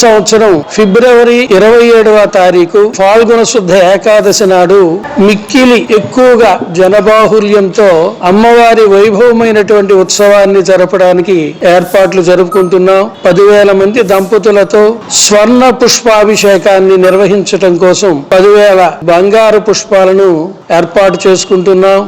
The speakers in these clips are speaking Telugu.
సంవత్సరం ఫిబ్రవరి 27వ తారీఖు ఫాల్గుణ శుద్ధ ఏకాదశి నాడు మిక్కిలి ఎక్కువగా జనబాహుల్యంతో అమ్మవారి వైభవమైనటువంటి ఉత్సవాన్ని జరపడానికి ఏర్పాట్లు జరుపుకుంటున్నాం. 10,000 మంది దంపతులతో స్వర్ణ పుష్పాభిషేకాన్ని నిర్వహించటం కోసం 10,000 బంగారు పుష్పాలను ఏర్పాటు చేసుకుంటున్నాం.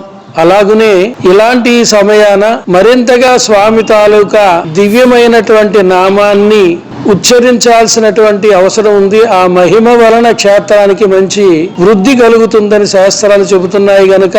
అలాగనే ఇలాంటి సమయాన మరింతగా స్వామి తాలూకా దివ్యమైనటువంటి నామాన్ని ఉచ్చరించాల్సినటువంటి అవసరం ఉంది. ఆ మహిమ వలన క్షేత్రానికి మంచి వృద్ధి కలుగుతుందని శాస్త్రాలు చెబుతున్నాయి గనుక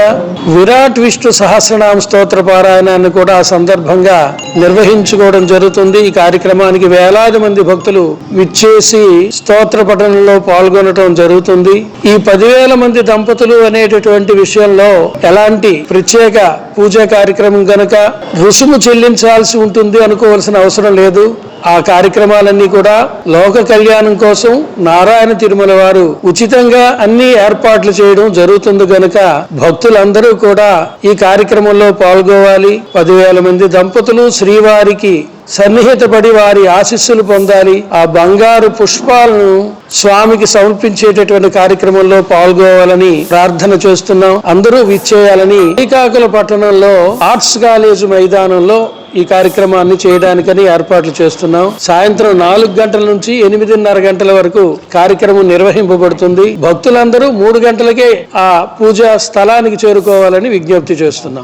విరాట్ విష్ణు సహస్రనామ స్తోత్ర పారాయణాన్ని కూడా ఆ సందర్భంగా నిర్వహించుకోవడం జరుగుతుంది. ఈ కార్యక్రమానికి వేలాది మంది భక్తులు విచ్చేసి స్తోత్ర పఠనంలో పాల్గొనడం జరుగుతుంది. ఈ 10,000 మంది దంపతులు అనేటటువంటి విషయంలో ఎలాంటి ప్రత్యేక పూజా కార్యక్రమం గనక రుసుము చెల్లించాల్సి ఉంటుంది అనుకోవాల్సిన అవసరం లేదు. ఆ కార్యక్రమాలన్నీ కూడా లోక కళ్యాణం కోసం నారాయణ తిరుమల వారు ఉచితంగా అన్ని ఏర్పాట్లు చేయడం జరుగుతుంది గనుక భక్తులందరూ కూడా ఈ కార్యక్రమంలో పాల్గొవాలి. 10,000 మంది దంపతులు శ్రీవారికి సన్నిహితపడి వారి ఆశీస్సులు పొందాలి. ఆ బంగారు పుష్పాలను స్వామికి సమర్పించేటటువంటి కార్యక్రమంలో పాల్గొవాలని ప్రార్థన చేస్తున్నాం. అందరూ విచ్చేయాలని శ్రీకాకుళం పట్టణంలో ఆర్ట్స్ కాలేజ్ మైదానంలో ఈ కార్యక్రమాన్ని చేయడానికని ఏర్పాట్లు చేస్తున్నాం. సాయంత్రం 4 గంటల నుంచి 8:30 గంటల వరకు కార్యక్రమం నిర్వహింపబడుతుంది. భక్తులందరూ 3 గంటలకే ఆ పూజా స్థలానికి చేరుకోవాలని విజ్ఞప్తి చేస్తున్నాం.